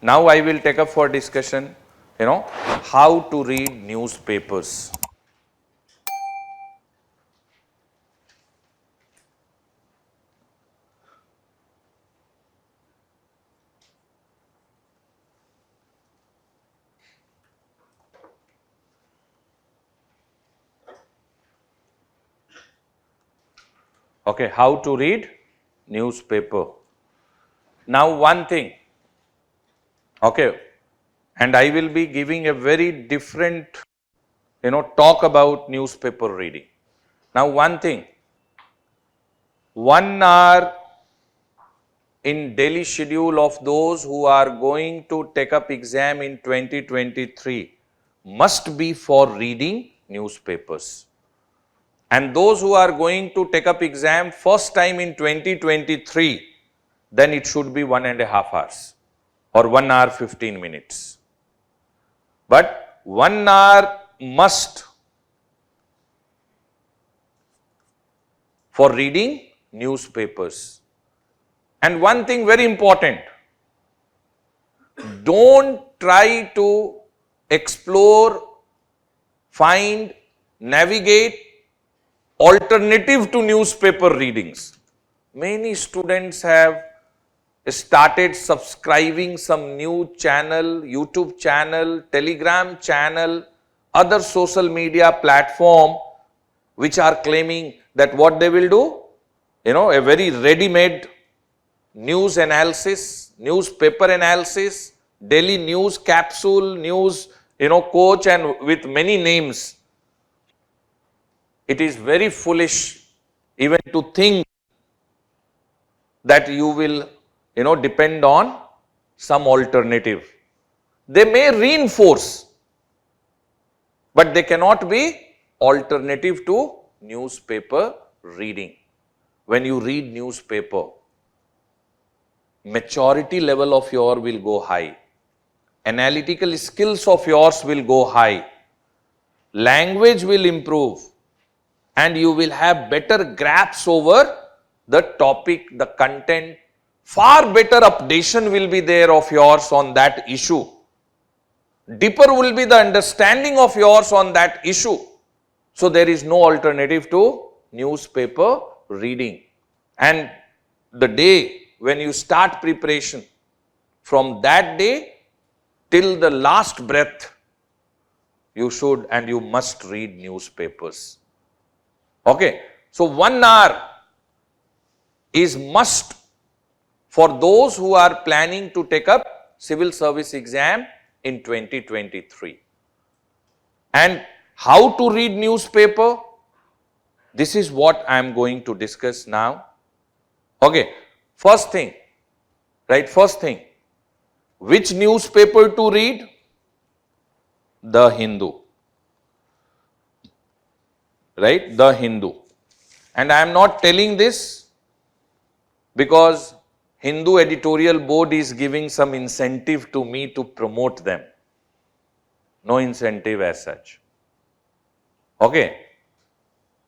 Now I will take up for discussion, how to read newspapers. Okay, how to read newspaper. Now one thing, okay, and I will be giving a very different, talk about newspaper reading. Now one thing, 1 hour in daily schedule of those who are going to take up exam in 2023 must be for reading newspapers. And those who are going to take up exam first time in 2023, then it should be 1.5 hours or 1 hour 15 minutes. But 1 hour must for reading newspapers. And one thing very important, don't try to explore, find, navigate alternative to newspaper readings. Many students have started subscribing some new channel, YouTube channel, Telegram channel, other social media platform which are claiming that what they will do, a very ready-made news analysis, newspaper analysis, daily news capsule, news, coach, and with many names. It is very foolish even to think that you will, depend on some alternative. They may reinforce, but they cannot be alternative to newspaper reading. When you read newspaper, maturity level of yours will go high. Analytical skills of yours will go high. Language will improve. And you will have better grasp over the topic, the content. Far better updation will be there of yours on that issue. Deeper will be the understanding of yours on that issue. So there is no alternative to newspaper reading. And the day when you start preparation, from that day till the last breath, you should and you must read newspapers. Okay, so 1 hour is must for those who are planning to take up civil service exam in 2023. And how to read newspaper? This is what I am going to discuss now. Okay, first thing, which newspaper to read? The Hindu. Right, the Hindu. And I am not telling this because Hindu editorial board is giving some incentive to me to promote them. No incentive as such. Okay.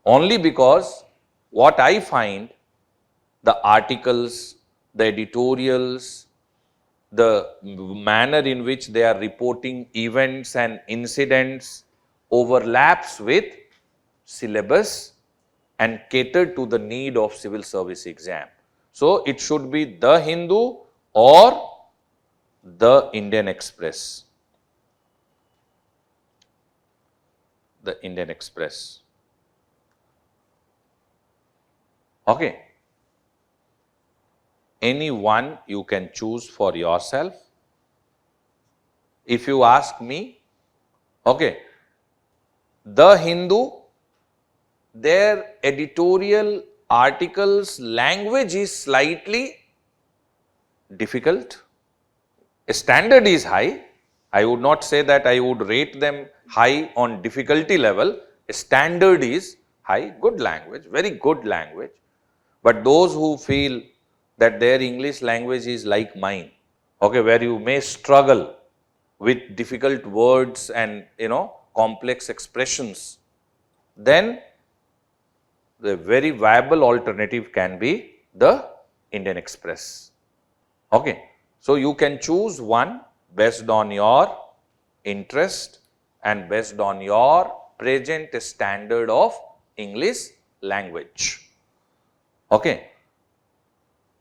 Only because what I find, the articles, the editorials, the manner in which they are reporting events and incidents overlaps with syllabus and cater to the need of civil service exam. So it should be the Hindu or the Indian Express. The Indian Express. Okay. Any one you can choose for yourself. If you ask me, okay, the Hindu, their editorial articles language is slightly difficult. Standard is high. I would not say that I would rate them high on difficulty level. Standard is high, good language, very good language. But those who feel that their English language is like mine, okay, where you may struggle with difficult words and, complex expressions, then the very viable alternative can be the Indian Express. Okay. So you can choose one based on your interest and based on your present standard of English language. Okay.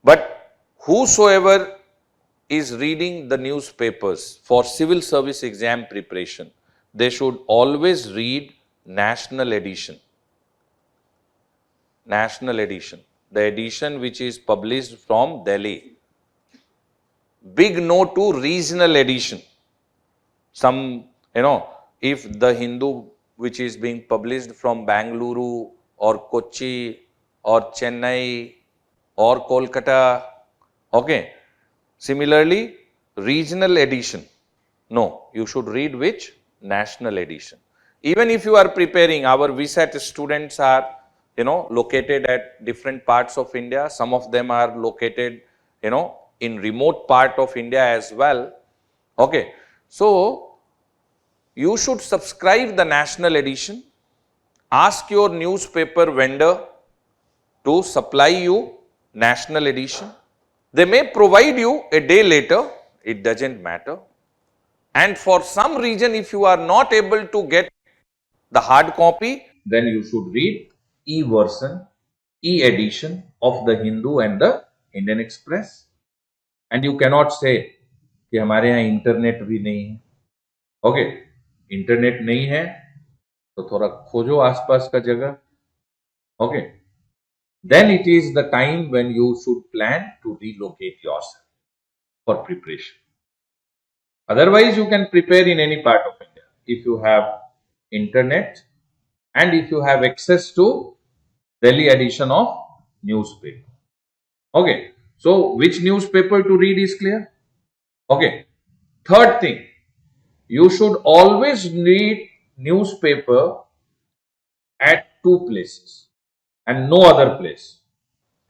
But whosoever is reading the newspapers for civil service exam preparation, they should always read national edition. National edition, the edition which is published from Delhi. Big no to regional edition. Some, if the Hindu which is being published from Bangalore or Kochi or Chennai or Kolkata, okay. Similarly, regional edition. No, you should read which? National edition. Even if you are preparing, our VSAT students are, located at different parts of India. Some of them are located, in remote part of India as well. Okay. So, you should subscribe the national edition. Ask your newspaper vendor to supply you national edition. They may provide you a day later, it doesn't matter. And for some reason, if you are not able to get the hard copy, then you should read e-version, e-edition of the Hindu and the Indian Express. And you cannot say कि हमारे यहाँ internet भी नहीं है. Okay, internet नहीं है तो थोड़ा खोजो आसपास का जगह. Okay, then it is the time when you should plan to relocate yourself for preparation. Otherwise, you can prepare in any part of India if you have internet and if you have access to Delhi edition of newspaper. Okay, so which newspaper to read is clear? Okay, third thing, you should always read newspaper at two places and no other place.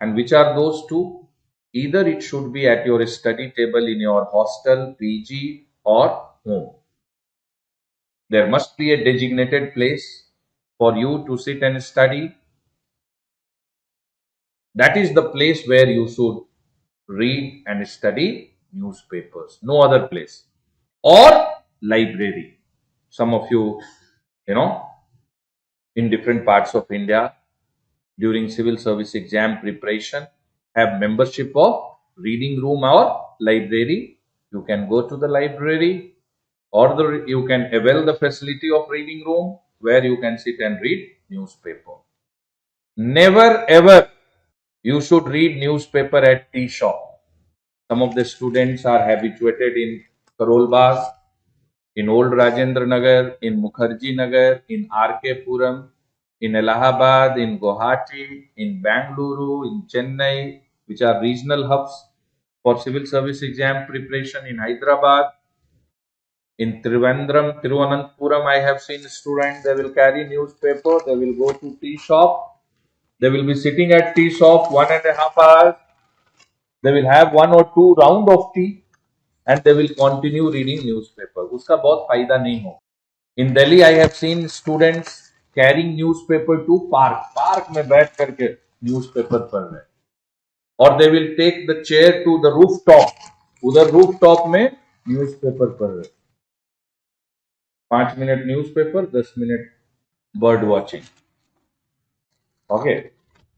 And which are those two? Either it should be at your study table in your hostel, PG or home. There must be a designated place for you to sit and study. That is the place where you should read and study newspapers. No other place. Or library. Some of you, in different parts of India, during civil service exam preparation, have membership of reading room or library. You can go to the library or you can avail the facility of reading room where you can sit and read newspaper. Never ever you should read newspaper at tea shop. Some of the students are habituated in Karol Bagh, in Old Rajendra Nagar, in Mukherjee Nagar, in RK Puram, in Allahabad, in Guwahati, in Bangalore, in Chennai, which are regional hubs for civil service exam preparation, in Hyderabad, in Trivandrum, Tiruvananthapuram, I have seen students, they will carry newspaper, they will go to tea shop, they will be sitting at tea shop 1.5 hours, they will have 1 or 2 round of tea and they will continue reading newspaper. उसका बहुत फायदा नहीं हो. In Delhi, I have seen students carrying newspaper to park में बैठ करके newspaper पढ़ रहे. Or they will take the chair to the rooftop, उधर rooftop में newspaper पढ़ रहे. 5 minute newspaper, 10 minute bird watching. Okay,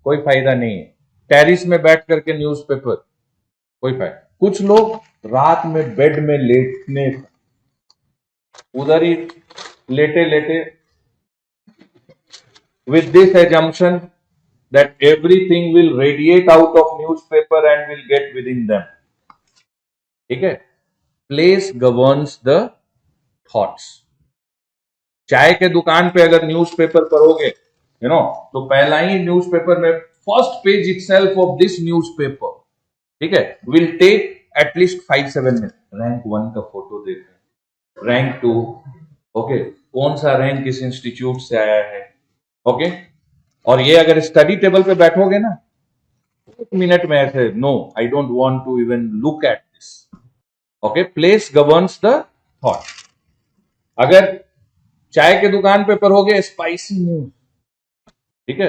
कोई फायदा नहीं है. टेरिस में बैठ करके न्यूज़पेपर, कोई फायदा. कुछ लोग रात में बेड में लेटने, उधर ही लेटे लेटे, with this assumption that everything will radiate out of newspaper and will get within them. ठीक है? Place governs the thoughts. चाय के दुकान पे अगर न्यूज़पेपर पढ़ोगे, तो पहला ही न्यूज़पेपर में first page itself of this newspaper, ठीक है, will take at least 5-7 minute. Rank 1 का फोटो देखें, रैंक 2, ओके, कौन सा रैंक किस इंस्टीट्यूट से आया है, ओके. और ये अगर स्टडी टेबल पे बैठोगे ना, 1 मिनट में ऐसे, no, I don't want to even look at this. Okay, place governs the thought. अगर चाय के दुकान पे पढ़ोगे स्पाइसी न्यूज, ठीक है,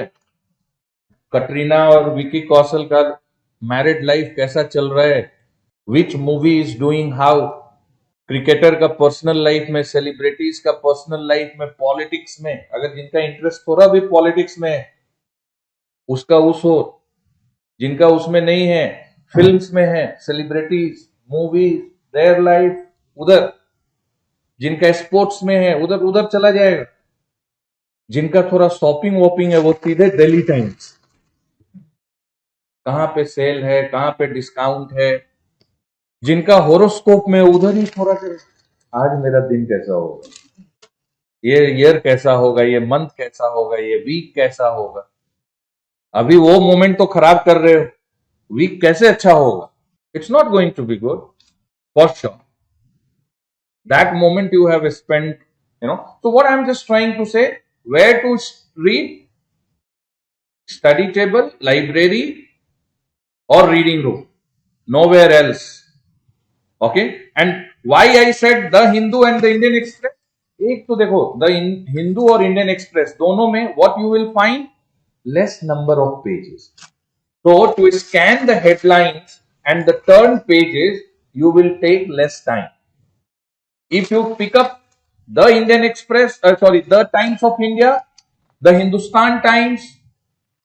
कटरीना और विकी कौशल का मैरिड लाइफ कैसा चल रहा है, which movie is doing how, cricketer का पर्सनल लाइफ में, सेलिब्रिटीज का पर्सनल लाइफ में, पॉलिटिक्स में, अगर जिनका इंटरेस्ट थोड़ा भी पॉलिटिक्स में है उसका उस हो, जिनका उसमें नहीं है, फिल्म्स में है, सेलिब्रिटीज, मूवीज, देयर लाइफ उधर, जिनका स्पोर्ट्स में है उधर उधर चला जाएगा, जिनका थोड़ा शॉपिंग वॉपिंग है वो सीधे दिल्ली टाइम्स, कहां पे सेल है, कहां पे डिस्काउंट है, जिनका होरोस्कोप में उधर ही थोड़ा सा आज मेरा दिन कैसा होगा, ये ईयर कैसा होगा, ये मंथ कैसा होगा, ये वीक कैसा होगा। अभी वो मोमेंट तो खराब कर रहे हो, वीक कैसे अच्छा होगा? It's not going to be good for sure. That moment you have spent, So what I'm just trying to say, where to read? Study table, library, or reading room, nowhere else. Okay, and why I said the Hindu and the Indian Express? एक तो देखो, the Hindu और Indian Express दोनों में what you will find, less number of pages. So to scan the headlines and the turn pages, you will take less time. If you pick up the Indian Express, the Times of India, the Hindustan Times,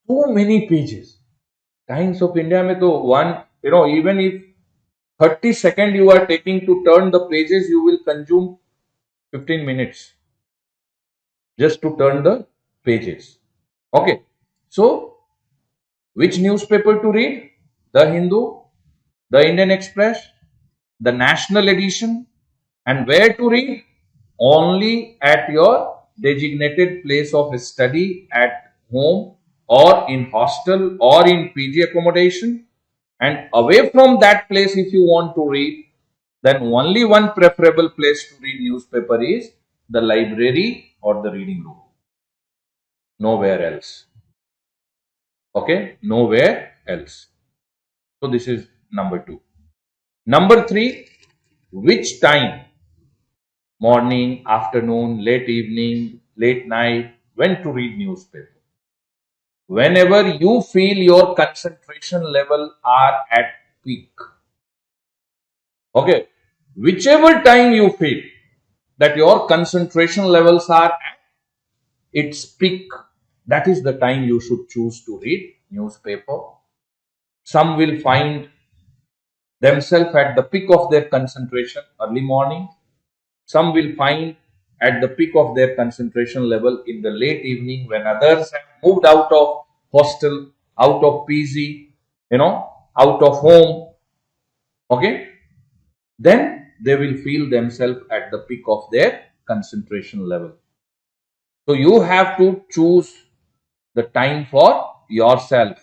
too many pages. Times of India में तो one, even if 30 seconds you are taking to turn the pages, you will consume 15 minutes just to turn the pages. Okay, so which newspaper to read? The Hindu, the Indian Express, the National Edition, and where to read? Only at your designated place of study, at home or in hostel or in PG accommodation. And away from that place, if you want to read, then only one preferable place to read newspaper is the library or the reading room. Nowhere else. Okay, nowhere else. So this is number 2. Number 3, which time? Morning, afternoon, late evening, late night, when to read newspaper? Whenever you feel your concentration level are at peak. Okay, whichever time you feel that your concentration levels are at its peak, that is the time you should choose to read newspaper. Some will find themselves at the peak of their concentration early morning. Some will find at the peak of their concentration level in the late evening, when others have moved out of hostel, out of PG, out of home. Okay, then they will feel themselves at the peak of their concentration level. So you have to choose the time for yourself,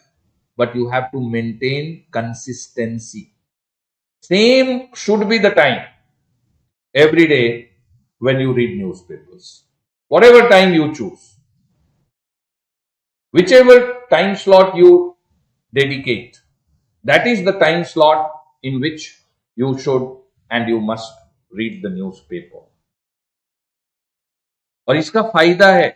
but you have to maintain consistency. Same should be the time every day when you read newspapers. Whatever time you choose, whichever time slot you dedicate, that is the time slot in which you should and you must read the newspaper. और इसका फायदा है,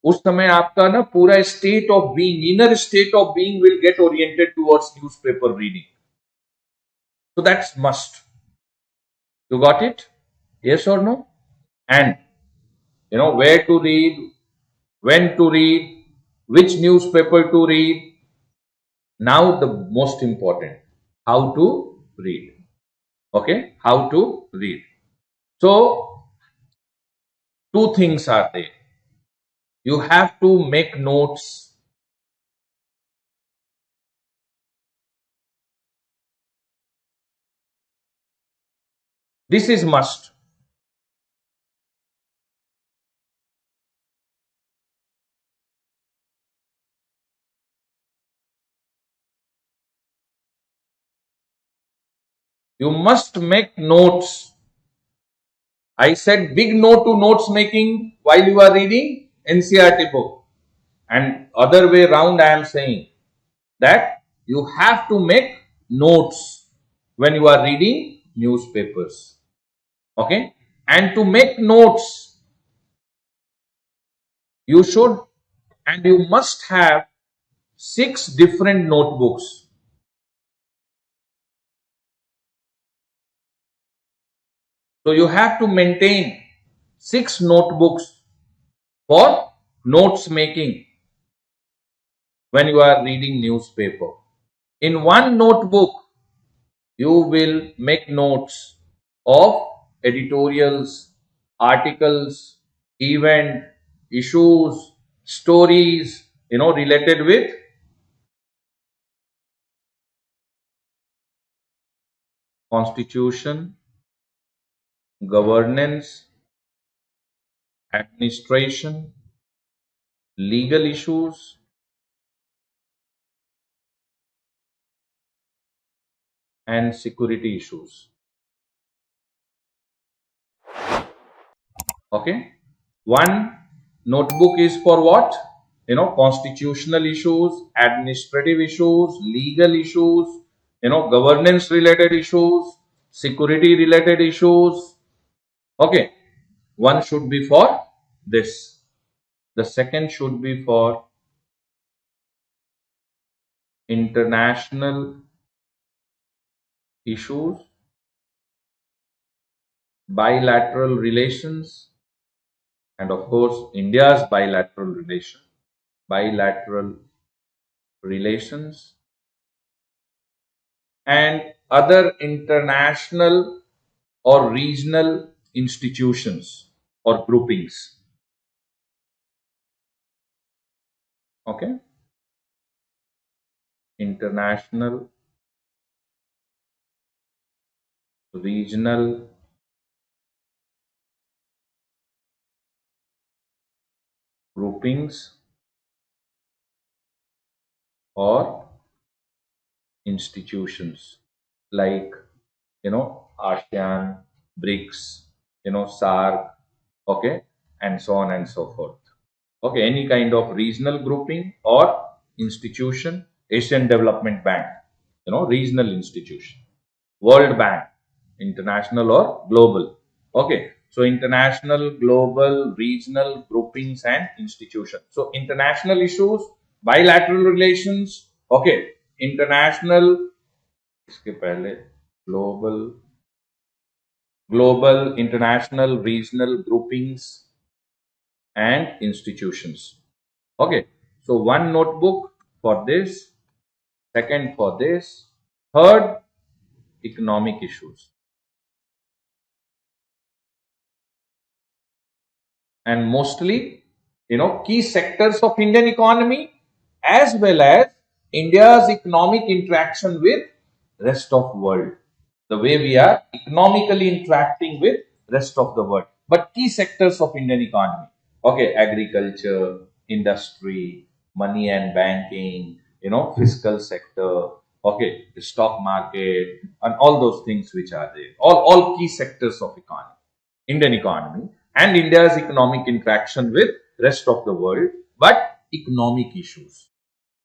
उस समय आपका ना पूरा state of being, inner state of being will get oriented towards newspaper reading. So that's must. You got it? Yes or no? And where to read, when to read, which newspaper to read. Now the most important, how to read. Okay, how to read. So two things are there. You have to make notes. This is must. You must make notes. I said big no to notes making while you are reading NCERT book. And other way round, I am saying that you have to make notes when you are reading newspapers. Okay? And to make notes, you should and you must have 6 different notebooks. So you have to maintain 6 notebooks for notes making when you are reading newspaper. In one notebook, you will make notes of editorials, articles, event, issues, stories, related with constitution, governance, administration, legal issues, and security issues. Okay. One notebook is for what? Constitutional issues, administrative issues, legal issues, governance related issues, security related issues. Okay. One should be for this. The second should be for international issues, bilateral relations, and of course, India's bilateral relations, and other international or regional institutions or groupings. Okay, international, regional, groupings or institutions like ASEAN, BRICS, SARC, okay, and so on and so forth. Okay, any kind of regional grouping or institution, Asian Development Bank, regional institution, World Bank, international or global. Okay, so international, global, regional groupings and institutions. So international issues, bilateral relations, okay, international, इसके पहले global, international, regional groupings and institutions. Okay, so one notebook for this, second for this, third, economic issues. And mostly, key sectors of Indian economy as well as India's economic interaction with rest of world. The way we are economically interacting with rest of the world. But key sectors of Indian economy. Okay, agriculture, industry, money and banking, fiscal sector, okay, the stock market, and all those things which are there. All key sectors of economy, Indian economy, and India's economic interaction with rest of the world, but economic issues.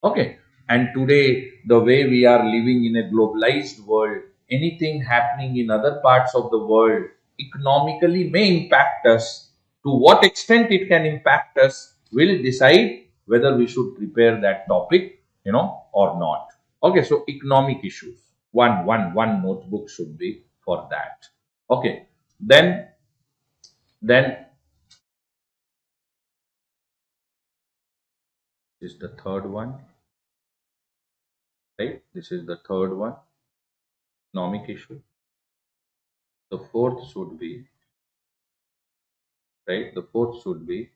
Okay. And today, the way we are living in a globalized world, anything happening in other parts of the world economically may impact us. To what extent it can impact us will decide whether we should prepare that topic, or not. Okay, so economic issues. One notebook should be for that. Okay, then is the third one, right? This is the third one, economic issue. The fourth should be, right? The fourth should be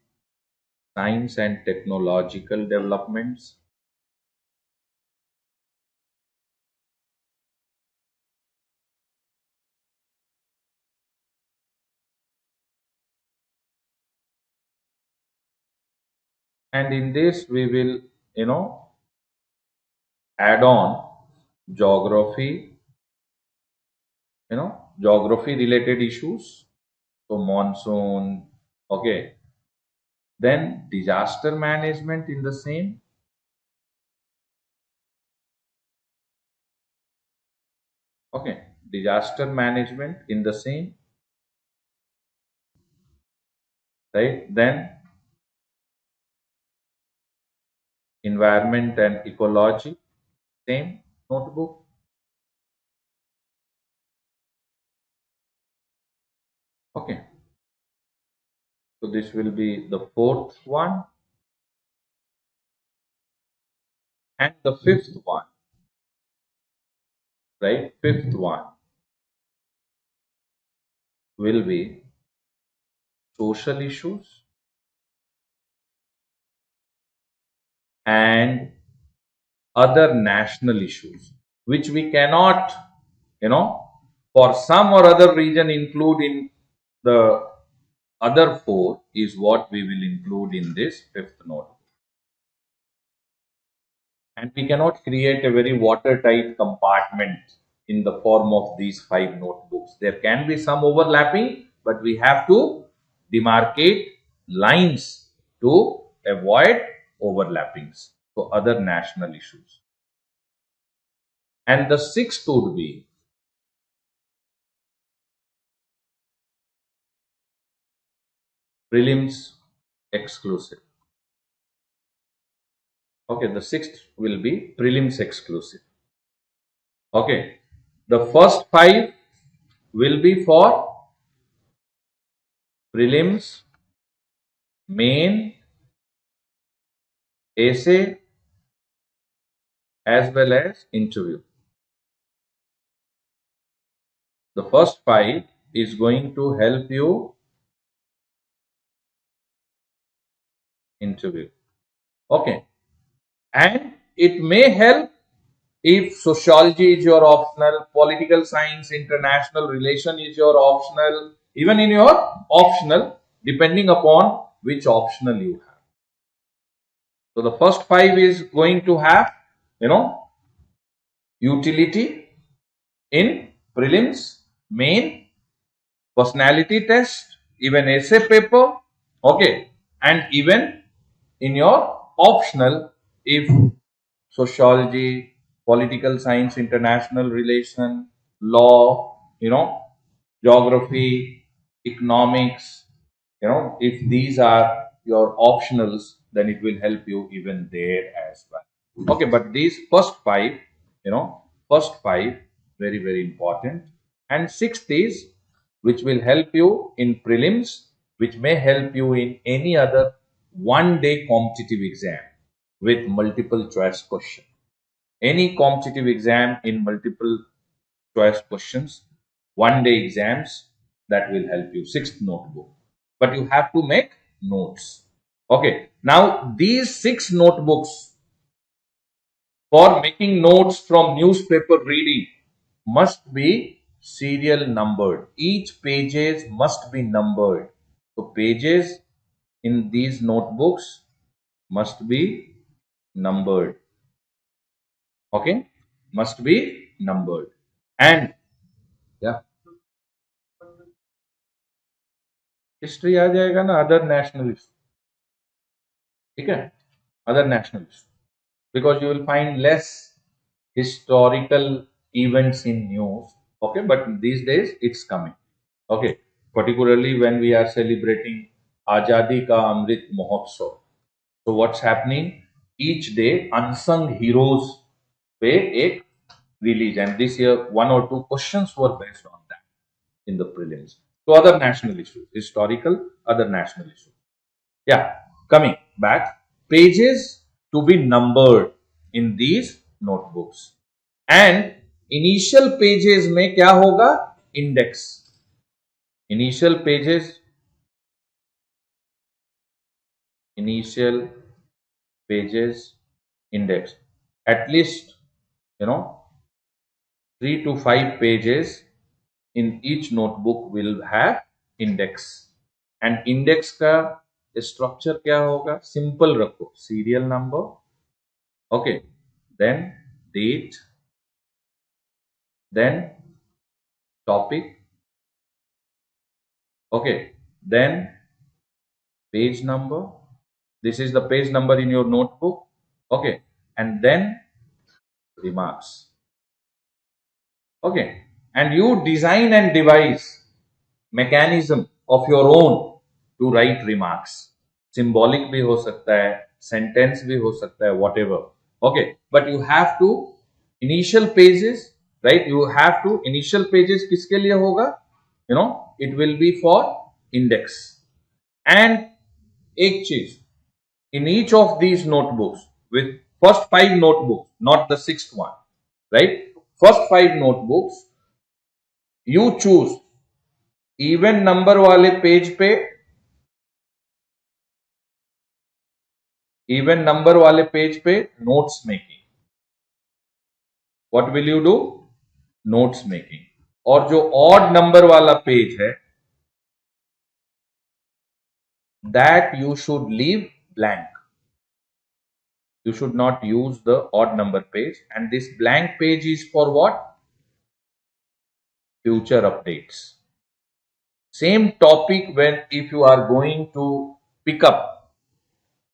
science and technological developments. And in this, we will, add on geography, geography related issues. So monsoon, okay. Then disaster management in the same. Okay, disaster management in the same, right? Then environment and ecology, same notebook. Okay, so this will be the fourth one, and the fifth one, right? Fifth one will be social issues and other national issues, which we cannot, for some or other reason include in the other four, is what we will include in this fifth note. And we cannot create a very watertight compartment in the form of these 5 notebooks. There can be some overlapping, but we have to demarcate lines to avoid overlappings. So, other national issues. And the sixth would be prelims exclusive. Okay, the sixth will be prelims exclusive. Okay, the first 5 will be for prelims, main, essay, as well as interview. The first 5 is going to help you interview. Okay, and it may help if sociology is your optional, political science, international relation is your optional, even in your optional, depending upon which optional you have. So the first 5 is going to have, utility in prelims, main, personality test, even essay paper, okay, and even in your optional, if sociology, political science, international relation, law, geography, economics, if these are your optionals, then it will help you even there as well. Okay, but these first 5, very, very important. And sixth is, which will help you in prelims, which may help you in any other one-day competitive exam with multiple choice question. Any competitive exam in multiple choice questions, one-day exams, that will help you. Sixth notebook. But you have to make notes. Okay. Now, these 6 notebooks for making notes from newspaper reading must be serial numbered. Each pages must be numbered. So, pages in these notebooks must be numbered. Okay, must be numbered. And yeah, history आ जाएगा ना, other nationalist, ठीक है, other nationalist, because you will find less historical events in news. Okay, but these days it's coming. Okay, particularly when we are celebrating Azadi Ka Amrit Mahotsav. So what's happening? Each day unsung heroes पे एक release, and this year 1 or 2 questions were based on that in the prelims. So other national issues, historical, other national issues. Yeah, coming back, pages to be numbered in these notebooks, and initial pages में क्या होगा? Index. Initial pages index. At least 3 to 5 pages in each notebook will have index. And index का structure क्या होगा? Simple रखो, serial number, okay, then date, then topic, okay, then page number. This is the page number in your notebook, okay, and then remarks. Okay, and you design and devise mechanism of your own to write remarks. Symbolic भी हो सकता है, sentence भी हो सकता है, whatever. Okay, but you have to initial pages, right? You have to initial pages किसके लिए होगा? it will be for index. And एक चीज, in each of these notebooks, with first 5 notebooks, not the 6th one, right? First 5 notebooks, you choose even number वाले page पे, even number वाले page पे notes making. What will you do? Notes making. और जो odd number वाला page है, that you should leave blank. You should not use the odd number page, and this blank page is for what? Future updates. Same topic, when if you are going to pick up,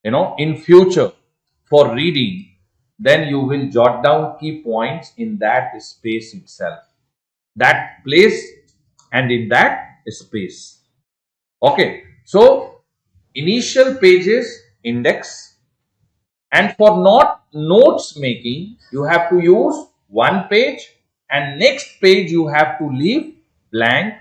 in future for reading, then you will jot down key points in that space itself, that place and in that space. Okay, so initial pages index, and for not notes making, you have to use one page, and next page you have to leave blank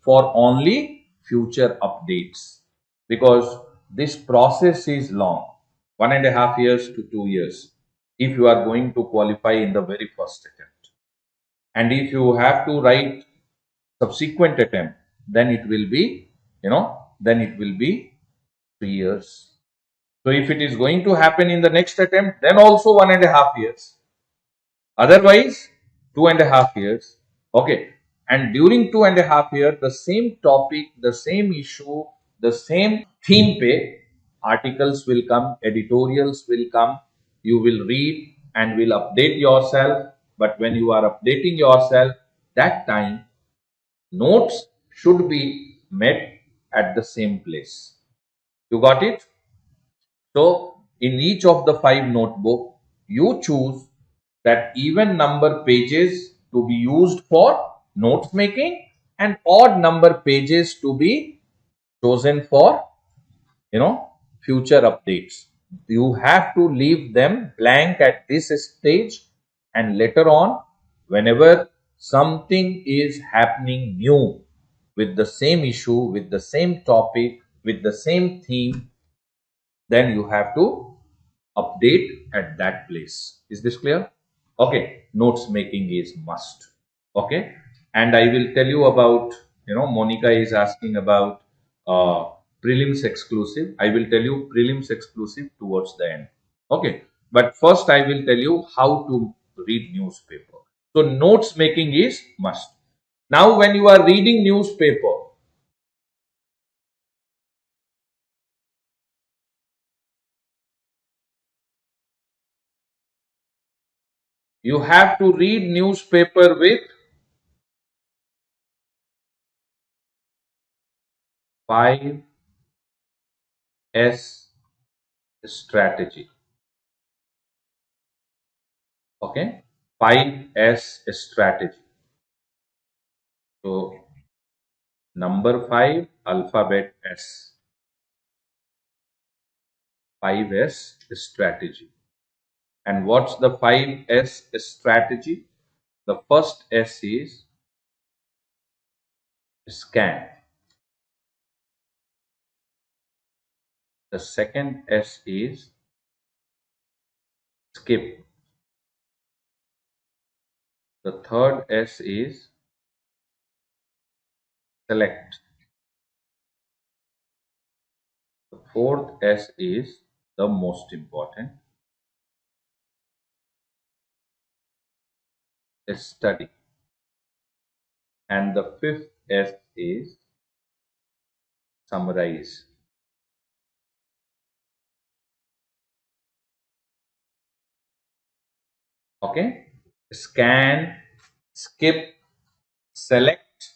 for only future updates, because this process is long, 1.5 years to 2 years, if you are going to qualify in the very first attempt. And if you have to write subsequent attempt, then it will be, then it will be 3 years. So if it is going to happen in the next attempt, then also 1.5 years. Otherwise, 2.5 years. Okay. And during 2.5 years, the same topic, the same issue, the same theme pe, articles will come, editorials will come, you will read and will update yourself. But when you are updating yourself, that time, notes should be met at the same place. You got it? So, in each of the 5 notebook, you choose that even number pages to be used for notes making and odd number pages to be chosen for, future updates. You have to leave them blank at this stage, and later on, whenever something is happening new with the same issue, with the same topic, with the same theme, then you have to update at that place. Is this clear? Okay, notes making is must. Okay, and I will tell you about, Monica is asking about prelims exclusive. I will tell you prelims exclusive towards the end. Okay, but first I will tell you how to read newspaper. So notes making is must. Now when you are reading newspaper, you have to read newspaper with 5S strategy. Okay, 5S strategy. So number 5, alphabet S. 5S strategy. And what's the 5S strategy? The first S is scan. The second S is skip. The third S is select. The fourth S is the most important, study. And the fifth S is summarize. Okay, scan, skip, select,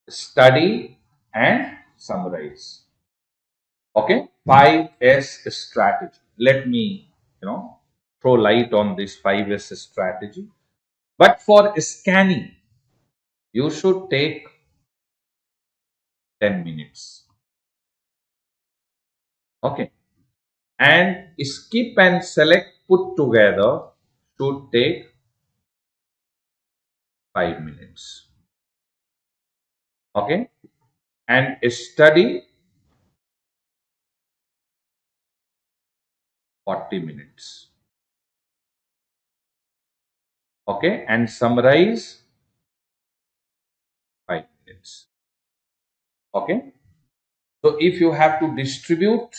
study, and summarize. Okay, 5S strategy. Let me, throw light on this 5S strategy. But for scanning, you should take 10 minutes. Okay, and skip and select put together should take 5 minutes. Okay, and study 40 minutes. Okay, and summarize 5 minutes. Okay, so if you have to distribute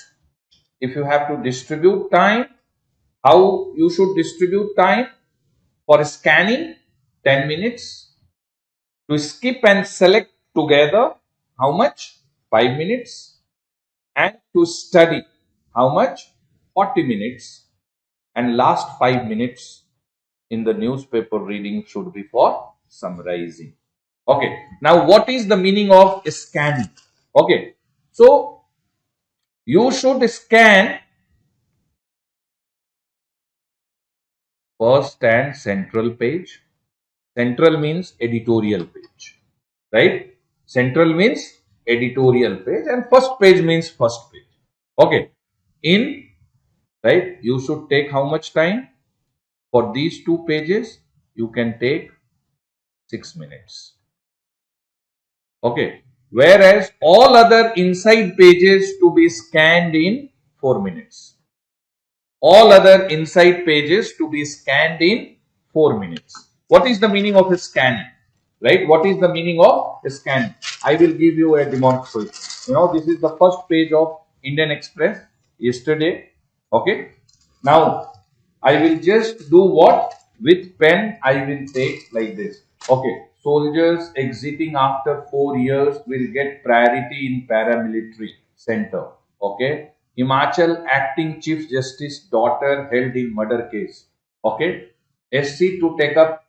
time, how you should distribute time? For scanning, 10 minutes. To skip and select together, how much? 5 minutes. And to study, how much? 40 minutes. And last 5 minutes in the newspaper reading should be for summarizing. Okay. Now, what is the meaning of scanning? Okay. So, you should scan first and central page. Central means editorial page, right? Central means editorial page and first page means first page. Okay. In, right, you should take how much time? For these two pages, you can take 6 minutes. Okay. Whereas all other inside pages to be scanned in 4 minutes. All other inside pages to be scanned in 4 minutes. What is the meaning of a scanning? Right? What is the meaning of a scanning? I will give you a demonstration. This is the first page of Indian Express yesterday. Okay. Now, I will just do what? With pen, I will take like this. Okay. Soldiers exiting after 4 years will get priority in paramilitary center. Okay. Himachal acting chief justice daughter held in murder case. Okay. SC to take up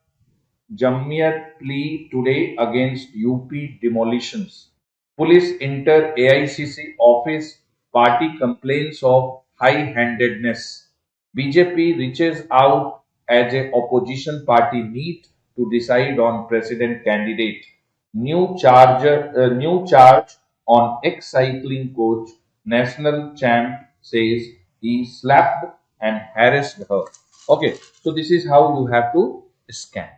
Jammiat plea today against UP demolitions. Police enter AICC office. Party complains of high-handedness. BJP reaches out as a opposition party meet to decide on president candidate. New charge on ex-cycling coach. National champ says he slapped and harassed her. Okay, so this is how you have to scan.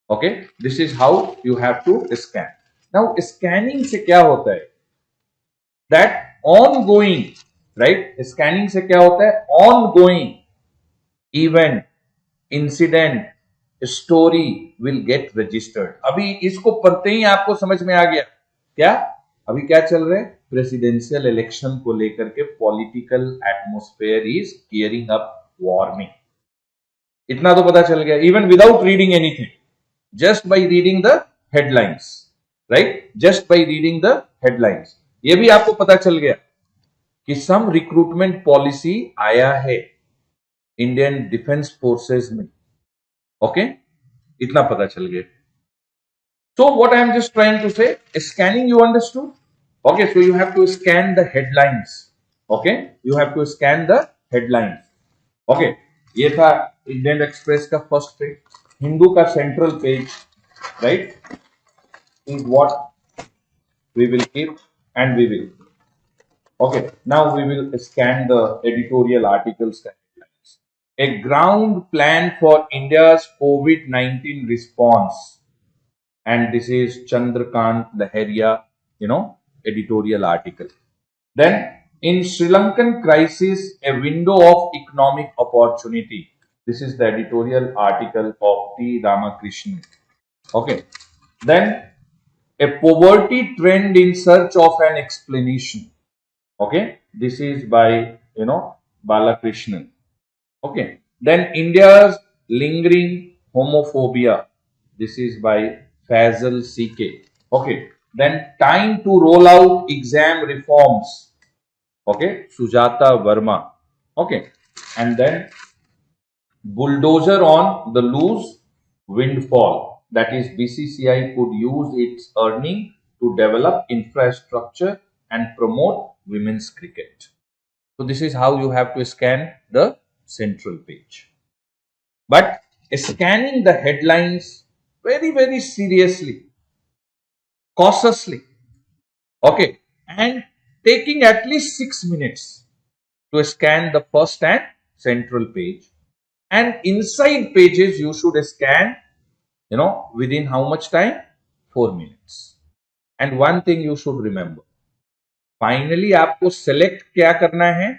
Okay, this is how you have to scan. Now, scanning से क्या होता है? That ongoing, right? Scanning से क्या होता है? Ongoing event, incident, story will get registered. अभी इसको पढ़ते ही आपको समझ में आ गया क्या? अभी क्या चल रहा है? प्रेसिडेंशियल इलेक्शन को लेकर के political atmosphere is gearing up warming. इतना तो पता चल गया, even without reading anything, just by reading the headlines, right? Just by reading the headlines. ये भी आपको पता चल गया कि some recruitment policy आया है इंडियन डिफेंस फोर्सेस में. ओके, इतना पता चल गया. So what I am just trying to say, scanning you understood? Okay, so you have to scan the headlines. Okay, you have to scan the headlines. Okay, ये था Indian express का first page. Hindu का central page, right, is what we will keep and we will. Okay, now we will scan the editorial articles. A ground plan for India's COVID-19 response. And this is Chandrakant Laharia, editorial article. Then, in Sri Lankan crisis, a window of economic opportunity. This is the editorial article of T. Ramakrishnan. Okay. Then, a poverty trend in search of an explanation. Okay. This is by, Balakrishnan. Okay. Then, India's lingering homophobia. This is by Fazal C.K. Okay. Then, time to roll out exam reforms. Okay. Sujata Verma. Okay. And then, bulldozer on the loose windfall. That is, BCCI could use its earning to develop infrastructure and promote women's cricket. So this is how you have to scan the central page. But scanning the headlines very, very seriously, cautiously, okay, and taking at least 6 minutes to scan the first and central page. And inside pages you should scan, within how much time? 4 minutes. And one thing you should remember, finally आपको select क्या करना है,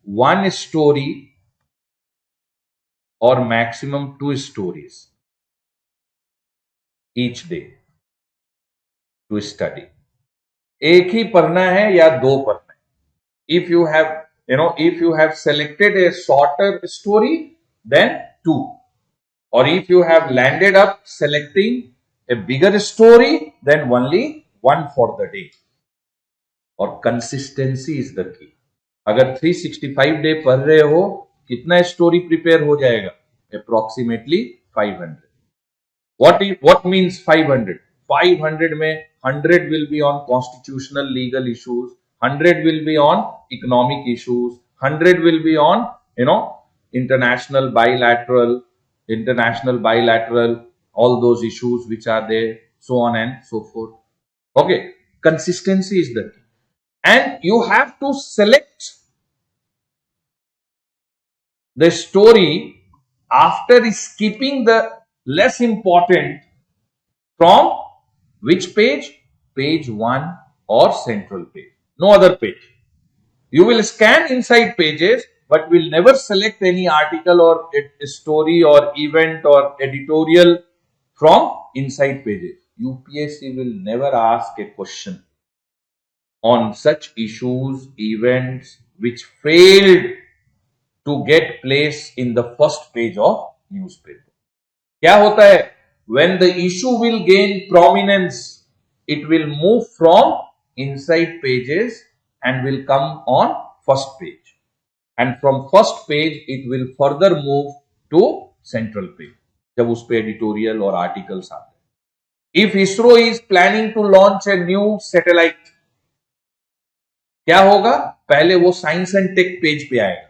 one story और maximum 2 stories each day to study. एक ही पढ़ना है या दो पढ़ना है. If you have selected a shorter story, then 2. Or if you have landed up selecting a bigger story, then only 1 for the day. और consistency is the key. अगर 365 डे पढ़ रहे हो, कितना स्टोरी प्रिपेयर हो जाएगा? Approximately 500. What means 500? 500 में 100 will be on constitutional legal issues, 100 will be on economic issues, 100 will be on, international bilateral, all those issues which are there, so on and so forth. Okay, consistency is the key. And you have to select the story after skipping the less important from which page? Page 1 or central page. No other page. You will scan inside pages, but will never select any article or a story or event or editorial from inside pages. UPSC will never ask a question on such issues, events which failed to get place in the first page of newspaper. क्या होता है? When the issue will gain prominence, it will move from inside pages and will come on first page. And from first page, it will further move to central page. जब उस पे editorial और articles आते हैं. If ISRO is planning to launch a new satellite, क्या होगा? पहले वो science and tech पेज पे आएगा.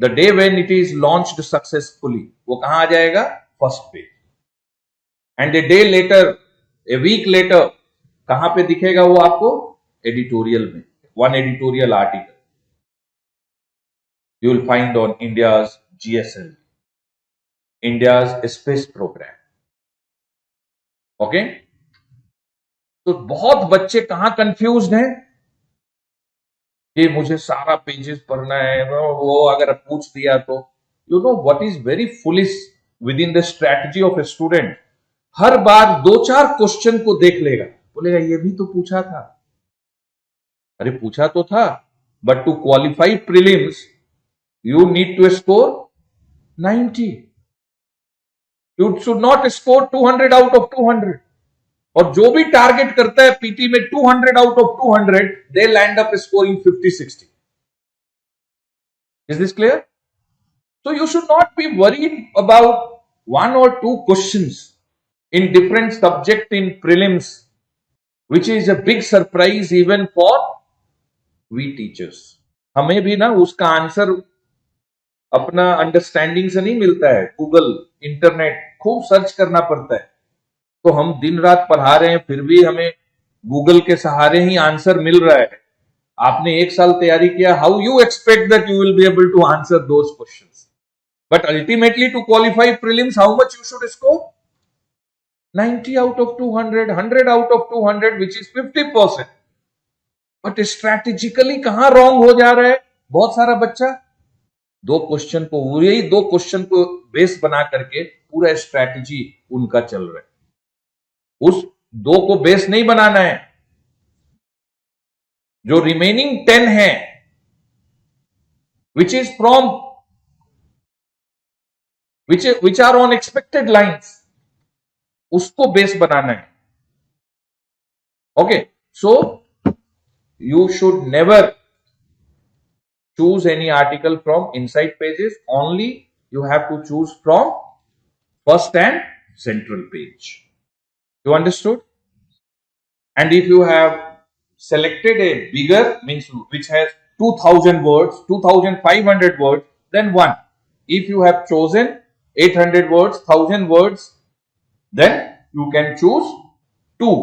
The day when it is launched successfully, वो कहां आ जाएगा? First page. And a day later, a week later, कहां पे दिखेगा वो आपको? Editorial में. One editorial article you will find on India's GSL, India's space program. Okay? तो बहुत बच्चे कहां कंफ्यूज्ड हैं कि मुझे सारा पेजेस पढ़ना है, वो अगर पूछ दिया तो, you know what is very foolish with in the strategy of a student, her bar 2-4 question को देख लेगा, बोलेगा ये भी तो पूछा था. अरे पूछा तो था, but to qualify prelims you need to score 90. You should not score 200 out of 200. और जो भी टारगेट करता है पीटी में 200 out of 200, they land up scoring 50-60. Is this clear? So you should not be worried about 1 or 2 questions in different subject in prelims, which is a big surprise even for we teachers. हमें भी ना उसका answer अपना understanding से नहीं मिलता है. Google, internet खूब सर्च करना पड़ता है. तो हम दिन रात पढ़ा रहे हैं, फिर भी हमें गूगल के सहारे ही आंसर मिल रहा है. आपने 1 साल तैयारी किया, how you expect that you will be able to answer those questions? But ultimately to qualify prelims, how much you should score? 90 out of 200, 100 out of 200, which is 50%. But strategically कहां wrong हो जा रहा है बहुत सारा बच्चा? 2 question को, यही 2 क्वेश्चन को बेस बना करके पूरा स्ट्रैटेजी उनका चल रहा है. उस 2 को बेस नहीं बनाना है. जो रिमेनिंग 10 है, which is from which are on expected lines, उसको बेस बनाना है. Okay, so you should never choose any article from inside pages. Only you have to choose from first and central page. You understood? And if you have selected a bigger, means which has 2000 words, 2500 words, then 1. If you have chosen 800 words, 1000 words, then you can choose 2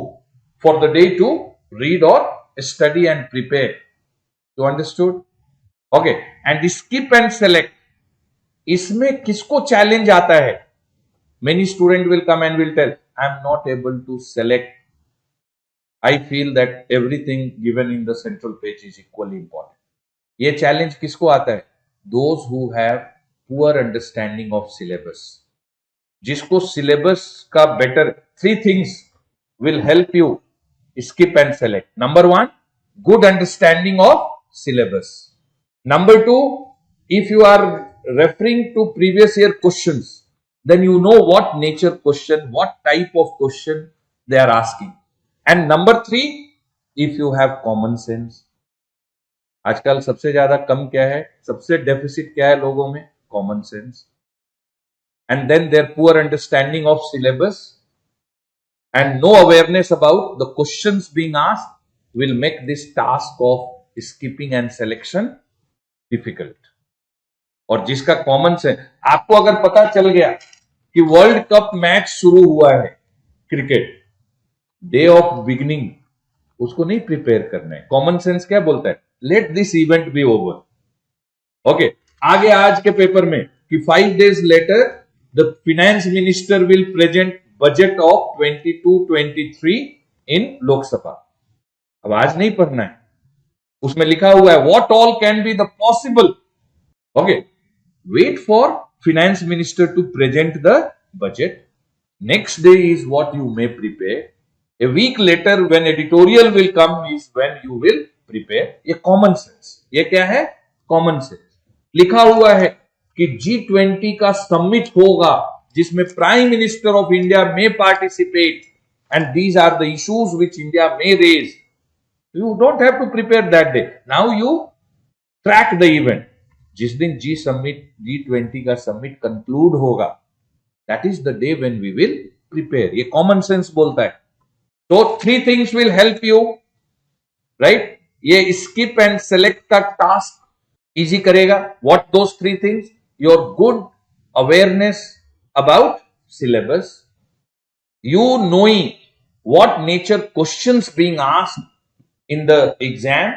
for the day to read or study and prepare. You understood? Okay. And skip and select. इसमें किसको challenge आता है? Many student will come and will tell, I am not able to select I feel that everything given in the central page is equally important. ये challenge किसको आता है? Those who have poor understanding of syllabus. जिसको syllabus का better, 3 things will help you skip and select. Number 1, good understanding of syllabus. Number 2, if you are referring to previous year questions, then you know what nature question, what type of question they are asking. And number 3, if you have common sense. आजकल सबसे ज्यादा कम क्या है, सबसे deficit क्या है लोगों में? Common sense. And then their poor understanding of syllabus and no awareness about the questions being asked will make this task of skipping and selection difficult. और जिसका कॉमन सेंस, आपको अगर पता चल गया कि वर्ल्ड कप मैच शुरू हुआ है क्रिकेट, डे ऑफ बिगिनिंग, उसको नहीं प्रिपेयर करना है. कॉमन सेंस क्या बोलता है? Let this event be over. Okay, आगे आज के पेपर में कि 5 days later the finance minister will present budget of 22-23 in Lok Sabha. अब आज नहीं पढ़ना है, उसमें लिखा हुआ है what all can be the possible. Okay, wait for finance minister to present the budget. Next day is what you may prepare. A week later when editorial will come is when you will prepare. ये common sense. ये क्या है? Common sense. लिखा हुआ है कि G20 का summit होगा जिसमें prime minister of India may participate and these are the issues which India may raise. You don't have to prepare that day. Now you track the event. जिस दिन G20 का समिट कंक्लूड होगा, that is the day when we will prepare. ये common sense बोलता है. तो 3 things will help you, right? ये skip and select का टास्क इजी करेगा. What those 3 things? Your good awareness about syllabus, you knowing what nature questions being asked in the exam,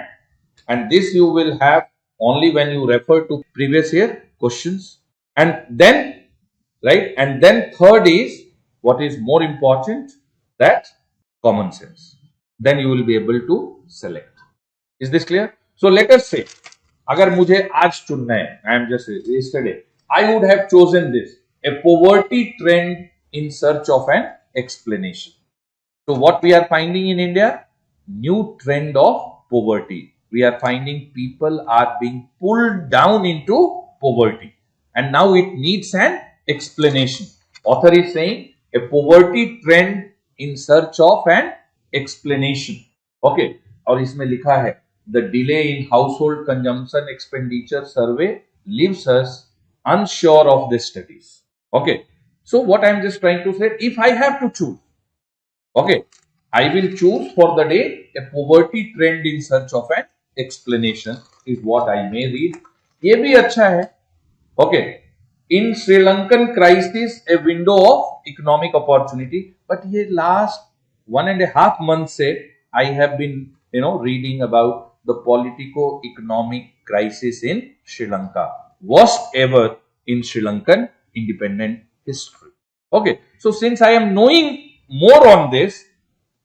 and this you will have only when you refer to previous year questions. And then, right, and then third is what is more important, that common sense. Then you will be able to select. Is this clear? So let us say agar mujhe aaj chunna hai, I am just yesterday I would have chosen this, a poverty trend in search of an explanation. So what we are finding in India? New trend of poverty. We are finding people are being pulled down into poverty, and now it needs an explanation. Author is saying a poverty trend in search of an explanation. Okay, और इसमें लिखा है the delay in household consumption expenditure survey leaves us unsure of the studies. Okay, so what I am just trying to say, if I have to choose, okay, I will choose for the day a poverty trend in search of an explanation is what I may read. ये भी अच्छा है. Okay, in Sri Lankan crisis a window of economic opportunity. But ये last 1.5 months से I have been reading about the politico-economic crisis in Sri Lanka, worst ever in Sri Lankan independent history. Okay, so since I am knowing more on this,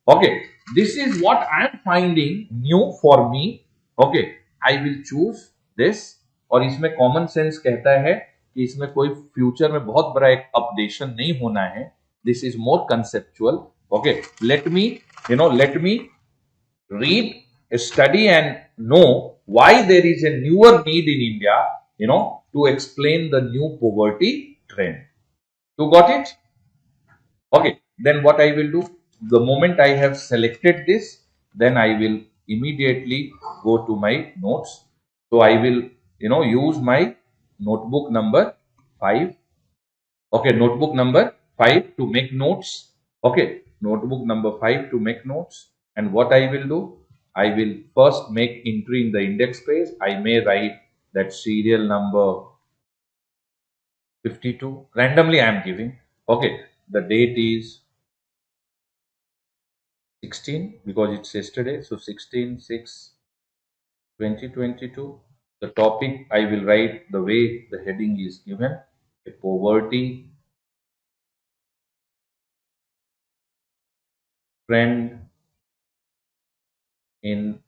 okay, this is what I am finding new for me. Okay, I will choose this. और इसमें common sense कहता है कि इसमें कोई future में बहुत बड़ा एक अपडेशन नहीं होना है. This is more conceptual. Okay, let me read, study and know why there is a newer need in India, to explain the new poverty trend. You got it? Okay, then what I will do, the moment I have selected this, then I will immediately go to my notes. So I will use my notebook number 5. Okay, notebook number 5 to make notes. Okay, notebook number 5 to make notes. And what I will do, I will first make entry in the index page. I may write that serial number 52. Randomly I am giving. Okay, the date is 16 because it's yesterday. So 16/6/2022. The topic I will write the way the heading is given, a poverty trend in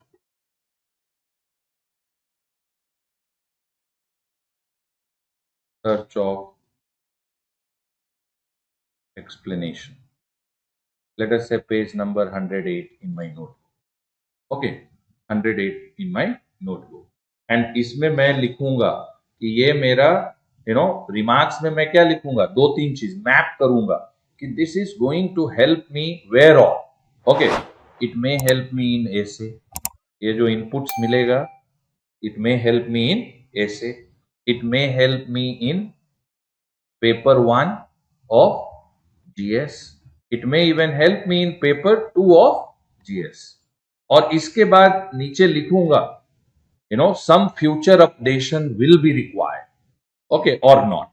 search of explanation. Let us say page number 108 in my notebook. Okay, 108 in my notebook. And इसमें मैं लिखूंगा कि ये मेरा remarks में मैं क्या लिखूंगा, दो तीन चीज मैप करूंगा कि this is going to help me where on. Okay, it may help me in ऐसे, ये जो इनपुट्स मिलेगा, it may help me in ऐसे, it may help me in paper 1 of GS, it may even help me in paper 2 of GS. और इसके बाद नीचे लिखूंगा some future updation will be required, okay, or not,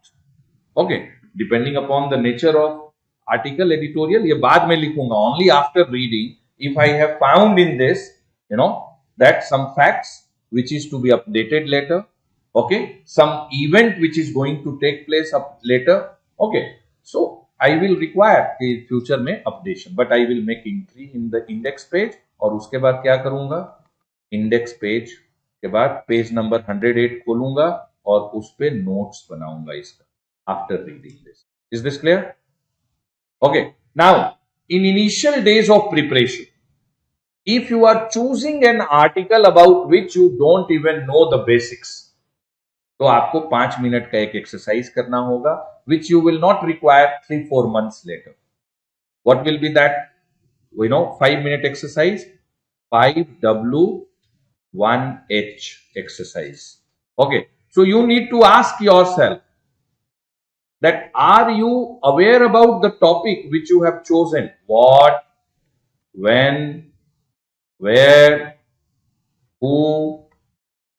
okay, depending upon the nature of article editorial. ये बाद में लिखूंगा only after reading, if I have found in this that some facts which is to be updated later, okay, some event which is going to take place up later, okay, so I will require the future में updation, but I will make entry in the index page. और उसके बाद क्या करूंगा, index page के बाद page number 108 खोलूंगा और उस पे नोट्स बनाऊंगा इसका after reading this. Is this clear? Okay, now in initial days of preparation, if you are choosing an article about which you don't even know the basics, तो आपको 5 मिनट का एक एक्सरसाइज करना होगा which you will not require 3-4 months later. What will be that? 5-minute exercise, 5W1H exercise. Okay, so you need to ask yourself that are you aware about the topic which you have chosen? What, when, where, who,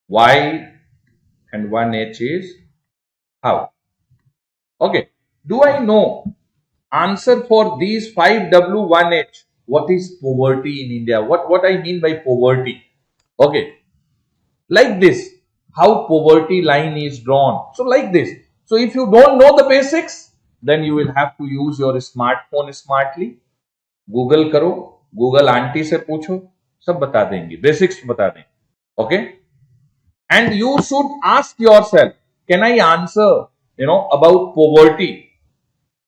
why, and 1H is how. Okay, do I know answer for these 5W1H? What is poverty in India? What I mean by poverty? Okay, like this, how poverty line is drawn. So like this. So if you don't know the basics, then you will have to use your smartphone smartly. Google करो, Google aunty से पूछो, सब बता देंगे, basics बता देंगे. Okay, and you should ask yourself, can I answer about poverty?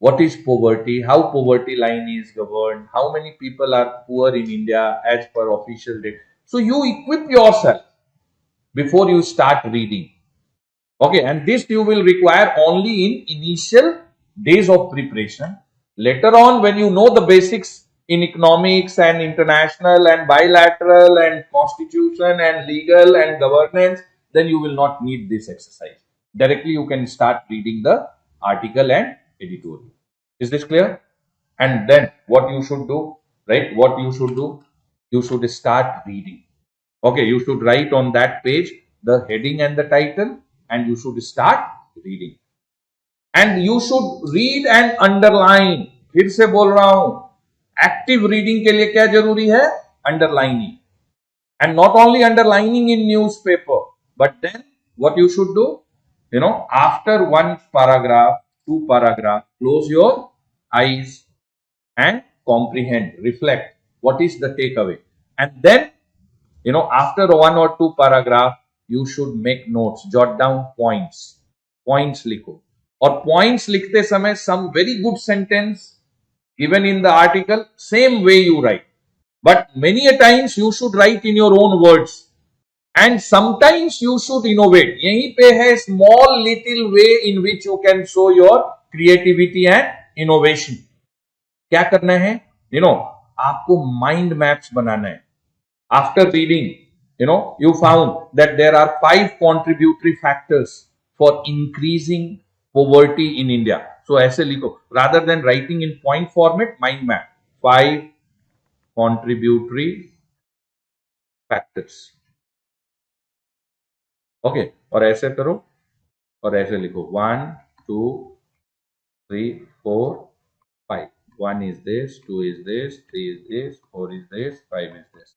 What is poverty? How poverty line is governed? How many people are poor in India as per official data? So you equip yourself before you start reading. Okay, and this you will require only in initial days of preparation. Later on, when you know the basics in economics and international and bilateral and constitution and legal and governance, then you will not need this exercise. Directly you can start reading the article and editorial. Is this clear? And then what you should do, right? What you should do? You should start reading. Okay, you should write on that page the heading and the title, and you should start reading. And you should read and underline. फिर से बोल रहा हूं, active reading के लिए क्या जरूरी है? Underlining. And not only underlining in newspaper, but then what you should do? After one paragraph, 2 paragraph, close your eyes and comprehend, reflect what is the takeaway. And then, after 1 or 2 paragraph, you should make notes, jot down points. Points लिखो. और points लिखते समय some very good sentence given in the article, same way you write. But many a times you should write in your own words. And sometimes you should innovate. यहीं पे है small little way in which you can show your creativity and innovation. क्या करना है? आपको mind maps बनाना है. After reading, you found that there are 5 contributory factors for increasing poverty in India. So ऐसे लिखो. Rather than writing in point format, mind map. 5 contributory factors. Okay, और ऐसे करो और ऐसे लिखो 1 2 3 4 5. 1 is this, 2 is this, 3 is this, 4 is this, 5 is this.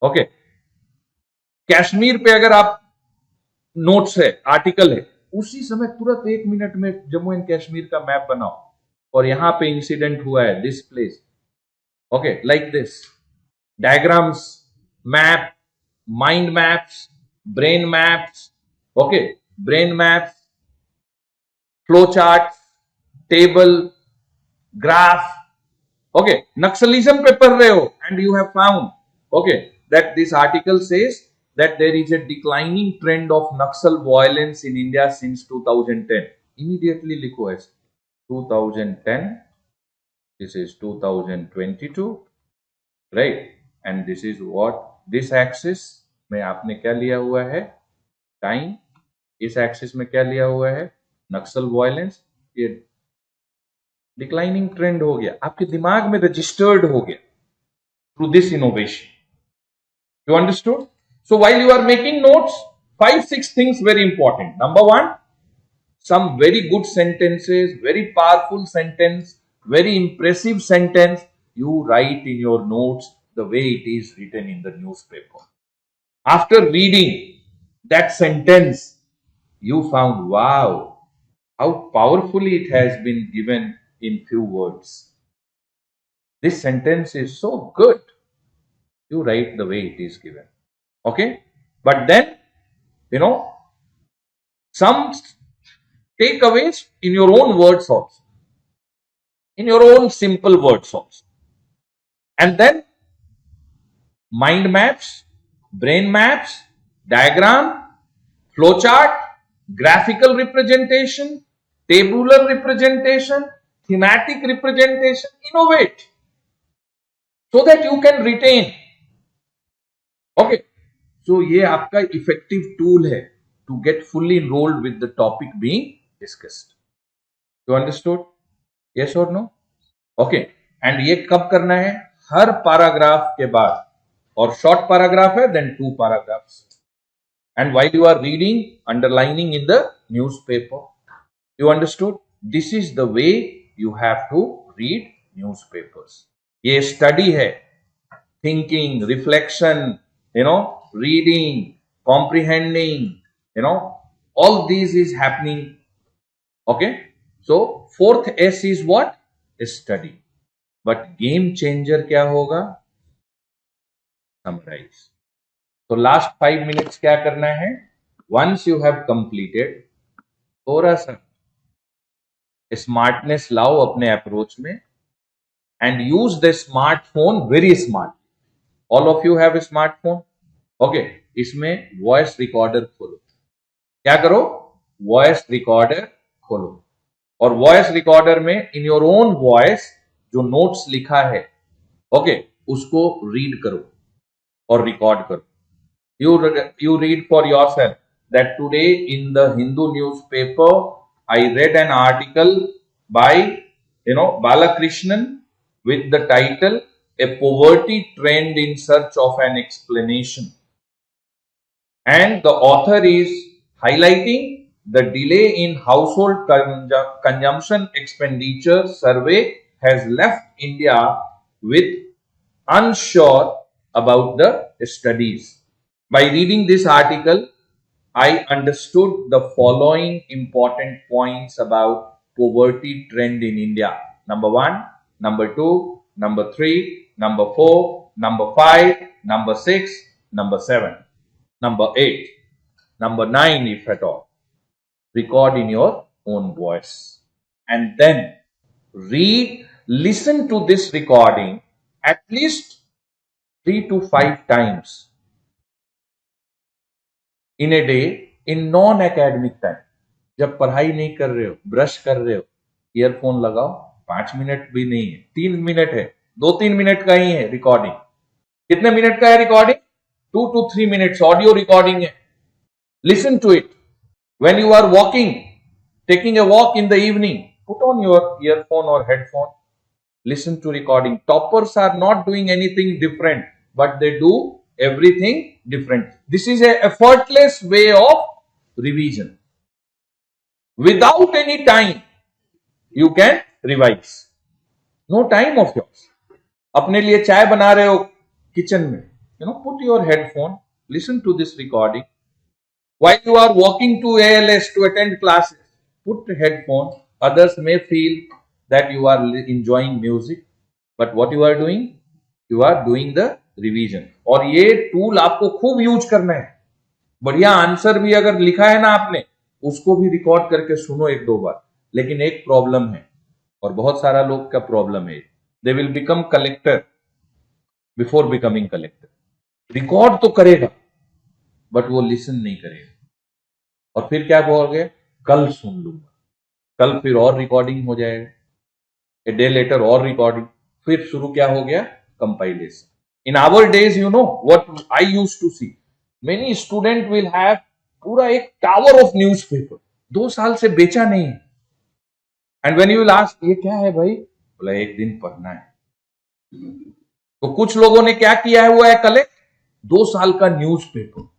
Okay, Kashmir पे अगर आप नोट्स है, आर्टिकल है, उसी समय तुरंत 1 मिनट में जम्मू एंड कश्मीर का मैप बनाओ और यहां पे इंसिडेंट हुआ है this place. Okay, like this diagrams map, mind maps, brain maps, okay, brain maps, flow charts, table, graph, okay, Naxalism पे पढ़ रहे हो and you have found, okay, that this article says that there is a declining trend of Naxal violence in India since 2010. Immediately लिखो ऐसे 2010, this is 2022, right? And this is what this axis में आपने क्या लिया हुआ है, time, इस axis में क्या लिया हुआ है, नक्सल वायलेंस, ये डिक्लाइनिंग ट्रेंड हो गया, आपके दिमाग में रजिस्टर्ड हो गया through this innovation. You understood? So while you are making notes, 5-6 things very important. Number one, some very good sentences, very powerful sentence, very impressive sentence, you write in your notes the way it is written in the newspaper. After reading that sentence, you found, wow, how powerfully it has been given in few words. This sentence is so good. You write the way it is given. Okay? But then, some takeaways in your own words also. In your own simple words also. And then, mind maps, brain maps, diagram, flowchart, graphical representation, tabular representation, thematic representation, innovate so that you can retain. Okay, so ये आपका effective tool है to get fully enrolled with the topic being discussed. You understood? Yes or no? Okay, and ये कब करना है? हर paragraph के बाद, और short paragraph है, then 2 paragraphs. And while you are reading, underlining in the newspaper. You understood? This is the way you have to read newspapers. ये study है, thinking, reflection, reading, comprehending, all these is happening. Okay? So, 4th S is what? Study. But game changer क्या होगा? Summarize. So, last 5 minutes क्या करना है? Once you have completed, थोड़ा सा smartness लाओ अपने approach में and use the smartphone very smart. All of you have a smartphone? Okay, इसमें voice recorder खोलो. क्या करो? Voice recorder खोलो. और voice recorder में in your own voice जो notes लिखा है, okay, उसको read करो और record करो. You read for yourself that today in the Hindu newspaper I read an article by Balakrishnan with the title A Poverty Trend in Search of an Explanation, and the author is highlighting the delay in household consumption expenditure survey has left India with unsure about the studies. By reading this article, I understood the following important points about poverty trend in India. Number 1, number 2, number 3, number 4, number 5, number 6, number 7, number 8, number 9 if at all. Record in your own voice. And then listen to this recording at least 3 to 5 times in a day in non-academic time. जब पढ़ाई नहीं कर रहे हो, brush कर रहे हो, earphone लगाओ, 5 मिनट भी नहीं है, 3 मिनट है, 2-3 मिनट का ही है रिकॉर्डिंग. कितने मिनट का है recording? 2 to 3 minutes audio recording है. Listen to it. When you are walking, taking a walk in the evening, put on your earphone or headphone. Listen to recording. Toppers are not doing anything different, but they do everything different. This is a effortless way of revision. Without any time, you can revise. No time of yours. अपने लिए चाय बना रहे हो kitchen में, put your headphone, listen to this recording. While you are walking to ALS to attend classes, put headphone. Others may feel that you are enjoying music, but what you are doing? You are doing the revision. और ये tool आपको खूब use करना है। बढ़िया answer भी अगर लिखा है ना आपने, उसको भी रिकॉर्ड करके सुनो एक दो बार। लेकिन एक प्रॉब्लम है, और बहुत सारा लोग का प्रॉब्लम है, they will become collector before becoming collector. Record तो करेगा बट वो लिसन नहीं करेगा, और फिर क्या बोलोगे, कल सुन लूंगा, कल फिर और रिकॉर्डिंग हो जाएगा, ए डे लेटर और रिकॉर्डिंग, फिर शुरू क्या हो गया, compilation. In our days you know what I used to see, many student will have पूरा एक टावर ऑफ न्यूज़पेपर, 2 साल से बेचा नहीं है। And when you will ask ये क्या है भाई, बोला एक दिन पढ़ना है। तो कुछ लोगों ने क्या किया है, हुआ है कलेक्ट 2 साल का न्यूज़पेपर।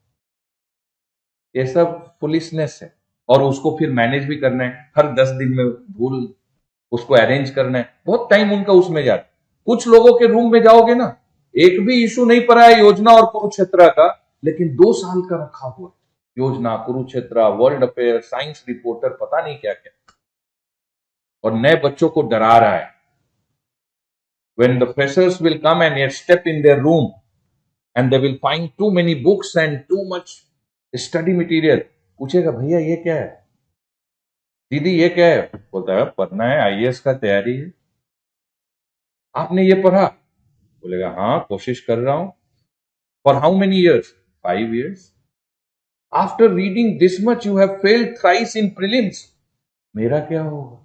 ये सब फुलिशनेस है, और उसको फिर मैनेज भी करना है, हर 10 दिन में भूल उसको अरेंज करना है, बहुत टाइम उनका उसमें जाता है। कुछ लोगों के रूम में जाओगे ना, एक भी इशू नहीं पड़ा है योजना और कुरुक्षेत्र का, लेकिन 2 साल का रखा हुआ है, योजना, Kurukshetra, world affair, science reporter, पता नहीं क्या क्या, और नए बच्चों को डरा रहा है। When the freshers will come and yet step in their room and they will find too many books and too much study material, पूछेगा भैया ये क्या है, दीदी ये क्या है, बोलता है पढ़ना है, आईएएस का तैयारी है। आपने ये पढ़ा, बोलेगा हाँ कोशिश कर रहा हूं। For how many years, 5 years। After reading this much you have failed thrice in prelims. मेरा क्या होगा,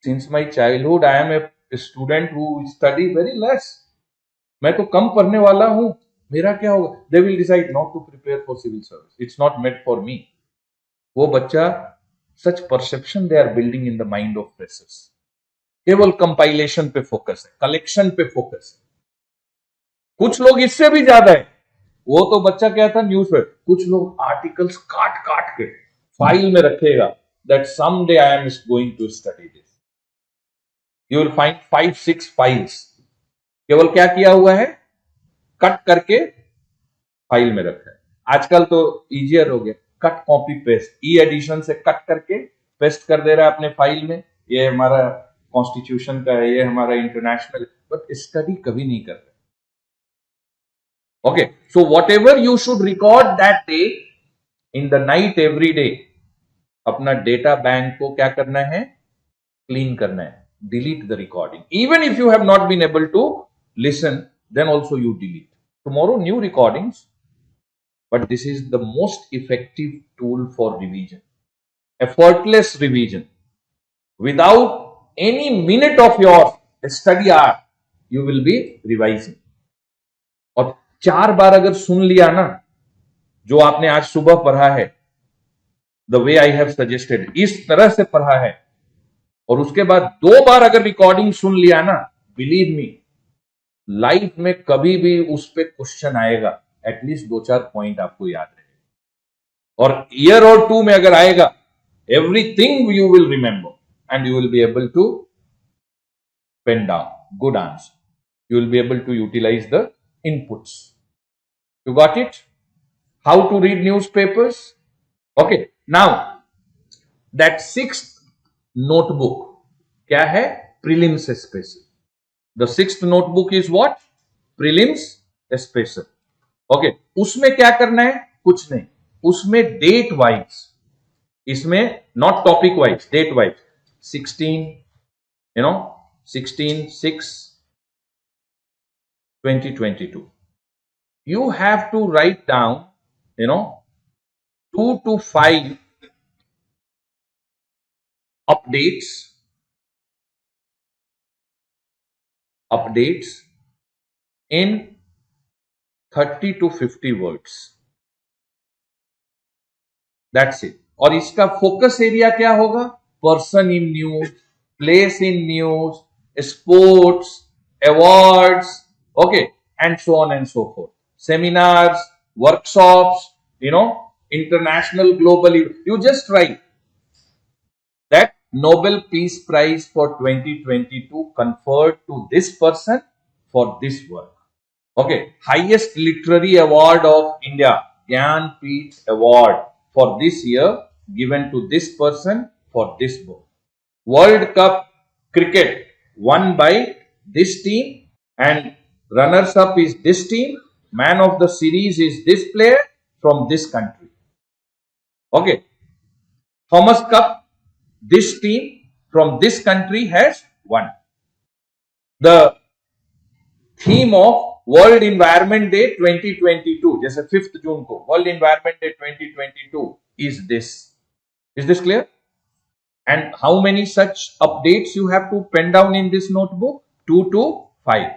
since my childhood I am a student who study very less, मैं तो कम पढ़ने वाला हूं, मेरा क्या होगा। They will decide not to prepare for civil service, it's not made for me. वो बच्चा, such perception they are building in the mind of freshers. केवल कंपाइलेशन पे फोकस है, कलेक्शन पे फोकस है। कुछ लोग इससे भी ज्यादा है, वो तो बच्चा क्या था न्यूज पे, कुछ लोग आर्टिकल्स काट काट के फाइल में रखेगा, that someday I am going to study this. You will find 5-6 files, केवल क्या किया हुआ है, कट करके फाइल में रखा है। आजकल तो इजियर हो गया, कट कॉपी पेस्ट, ई एडिशन से कट करके पेस्ट कर दे रहा है अपने फाइल में, ये हमारा कॉन्स्टिट्यूशन का है, ये हमारा इंटरनेशनल, बट स्टडी कभी नहीं कर रहे। Okay, so whatever you should record that day, in the night every day, अपना डेटा बैंक को क्या करना है, क्लीन करना है, delete the recording. Even if you have not been able to listen, then also you delete. Tomorrow new recordings, but this is the most effective tool for revision. Effortless revision. Without any minute of your study hour, you will be revising. और 4 बार अगर सुन लिया ना, जो आपने आज सुबह पढ़ा है, the way I have suggested, इस तरह से पढ़ा है, और उसके बाद 2 बार अगर रिकॉर्डिंग सुन लिया ना, बिलीव मी, लाइफ में कभी भी उस पे क्वेश्चन आएगा, एटलीस्ट 2-4 पॉइंट आपको याद रहेगा। और ईयर और 2 में अगर आएगा, everything you will remember and you will be able to pen down good answer, you will be able to utilise the inputs. You got it? How to read newspapers? Okay. Now, that 6th notebook, क्या है? Prelims special. The 6th notebook is what? Prelims special. Okay. उसमें क्या करना है? कुछ नहीं. उसमें date wise, इसमें not topic wise, date wise, 16, 16/6 2022. You have to write down, 2 to 5 updates in 30 to 50 words. That's it. और इसका फोकस एरिया क्या होगा, person in news, place in news, sports, awards, okay, and so on and so forth. Seminars, workshops, international, global. You just write that Nobel Peace Prize for 2022 conferred to this person for this work. Okay, highest literary award of India, Gyan Peeth Award for this year, given to this person for this book. World Cup cricket won by this team, and Runners up is this team. Man of the series is this player from this country. Okay. Thomas Cup, this team from this country has won. The theme of World Environment Day 2022, जैसे 5th June को World Environment Day 2022 is this. Is this clear? And how many such updates you have to pen down in this notebook? 2 to 5.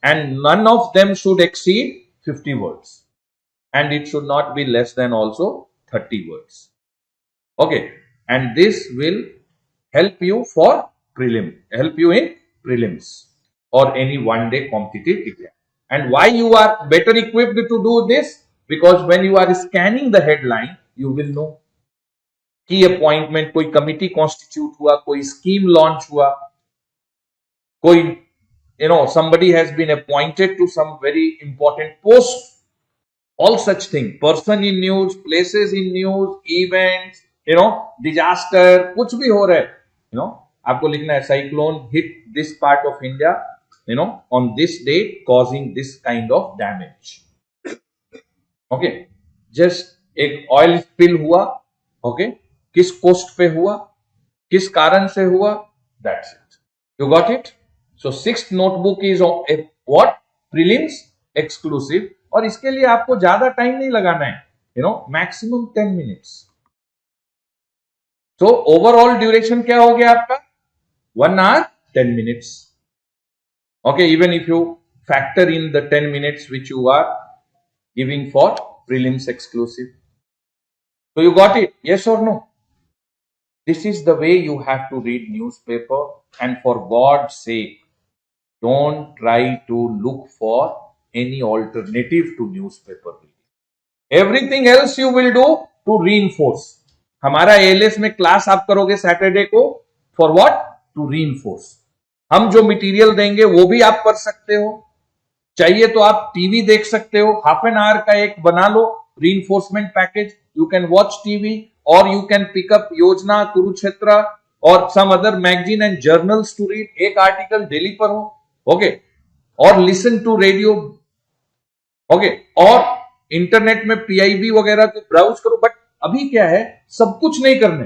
And none of them should exceed 50 words. And it should not be less than also 30 words. Okay. And this will help you for help you in prelims or any one-day competitive exam. And why you are better equipped to do this? Because when you are scanning the headline, you will know. की appointment, कोई committee constitute हुआ, कोई scheme launch हुआ, कोई somebody has been appointed to some very important post, all such thing, person in news, places in news, events, disaster, कुछ भी हो रहा है, आपको लिखना है cyclone hit this part of India, on this date causing this kind of damage. Okay, just एक oil spill हुआ, okay, किस कोस्ट पे हुआ, किस कारण से हुआ, that's it. You got it? So 6th notebook is what? Prelims exclusive. और इसके लिए आपको ज्यादा टाइम नहीं लगाना है, maximum 10 minutes. So overall duration क्या हो गया आपका? 1 hour 10 minutes. Okay, even if you factor in the 10 minutes which you are giving for prelims exclusive. So you got it? Yes or no? This is the way you have to read newspaper, and for God's sake, don't try to look for any alternative to newspaper reading. Everything else you will do to reinforce. हमारा ALS में class आप करोगे Saturday को, for what? To reinforce. हम जो material देंगे वो भी आप पढ़ सकते हो, चाहिए तो आप टीवी देख सकते हो, हाफ एन आवर का एक बना लो reinforcement package. You can watch TV or you can pick up Yojana, Kurukshetra or some other magazine and journals to read. एक आर्टिकल डेली पढ़ो, okay, और listen to radio, okay, और internet में PIB वगैरह को ब्राउज करो. But अभी क्या है, सब कुछ नहीं करने.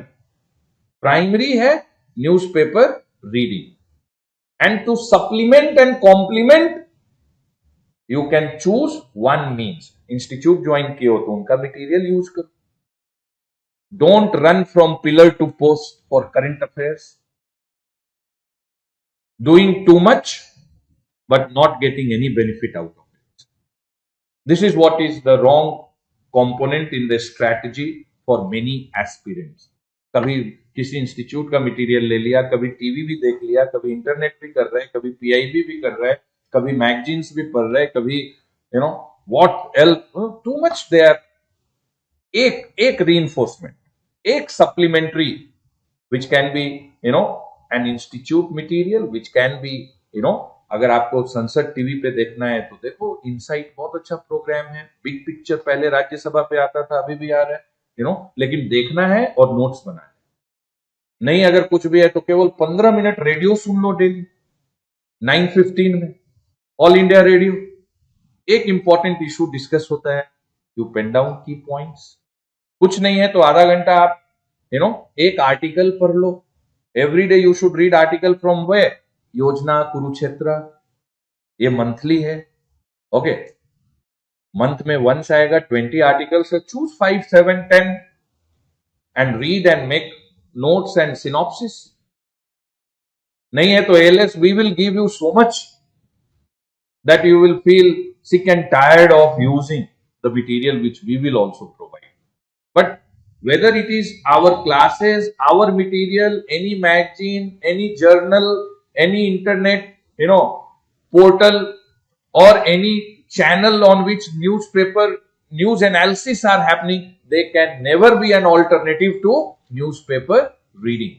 प्राइमरी है newspaper reading, and to supplement and complement you can choose one means. Institute join किए हो तो उनका मटेरियल यूज करो. Don't run from pillar to post for current affairs. Doing too much but not getting any benefit out of it. This is what is the wrong component in the strategy for many aspirants. कभी किसी institute का material ले लिया, कभी TV भी देख लिया, कभी इंटरनेट भी कर रहे हैं, कभी PIB भी कर रहे हैं, कभी मैगजीन्स भी पढ़ रहे हैं, कभी what else, too much there. एक reinforcement, एक supplementary which can be an institute material, which can be अगर आपको संसद टीवी पे देखना है तो देखो, इनसाइट बहुत अच्छा प्रोग्राम है. बिग पिक्चर पहले राज्यसभा पे आता था, अभी भी आ रहा है, लेकिन देखना है और नोट्स बनाना है. नहीं अगर कुछ भी है तो केवल 15 मिनट रेडियो सुन लो डेली 9:15 में, ऑल इंडिया रेडियो. एक इंपॉर्टेंट इशू डिस्कस होता है, यू पेन डाउन की पॉइंट्स. कुछ नहीं है तो आधा घंटा आप एक आर्टिकल पढ़ लो. Every day you should read article from where? Yojana, Kurukshetra. ये मंथली है, ओके. मंथ में वंस आएगा, 20 articles. Choose 5, 7, 10 and read and make notes and synopsis. नहीं है तो ALS we will give you so much that you will feel sick and tired of using the material which we will also provide. But whether it is our classes, our material, any magazine, any journal, any internet, portal or any channel on which news analysis are happening, they can never be an alternative to newspaper reading.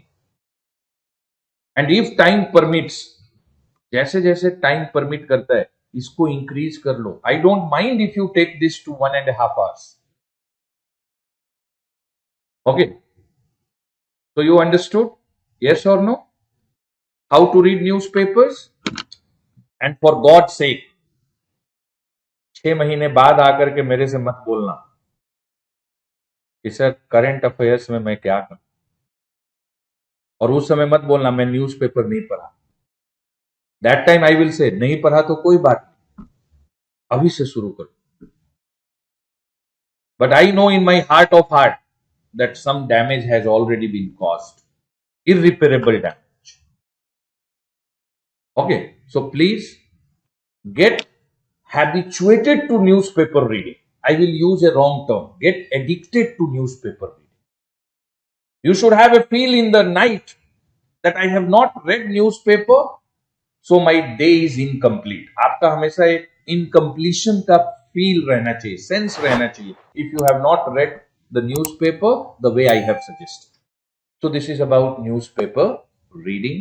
And if time permits, जैसे जैसे time permit करता है, इसको increase कर लो. I don't mind if you take this to 1.5 hours. Okay, so you understood? Yes or no? How to read newspapers? And for God's sake, 6 महीने बाद आकर के मेरे से मत बोलना कि सर करंट अफेयर्स में मैं क्या करूं, और उस समय मत बोलना मैं न्यूज़पेपर नहीं पढ़ा। That time I will say नहीं पढ़ा तो कोई बात नहीं, अभी से शुरू करो। But I know in my heart of heart that some damage has already been caused, irreparable damage. Okay, so please get habituated to newspaper reading. I will use a wrong term. Get addicted to newspaper reading. You should have a feel in the night that I have not read newspaper, so my day is incomplete. आपका हमेशा एक incompletion का feel रहना चाहिए, sense रहना चाहिए, if you have not read the newspaper the way I have suggested. So this is about newspaper reading.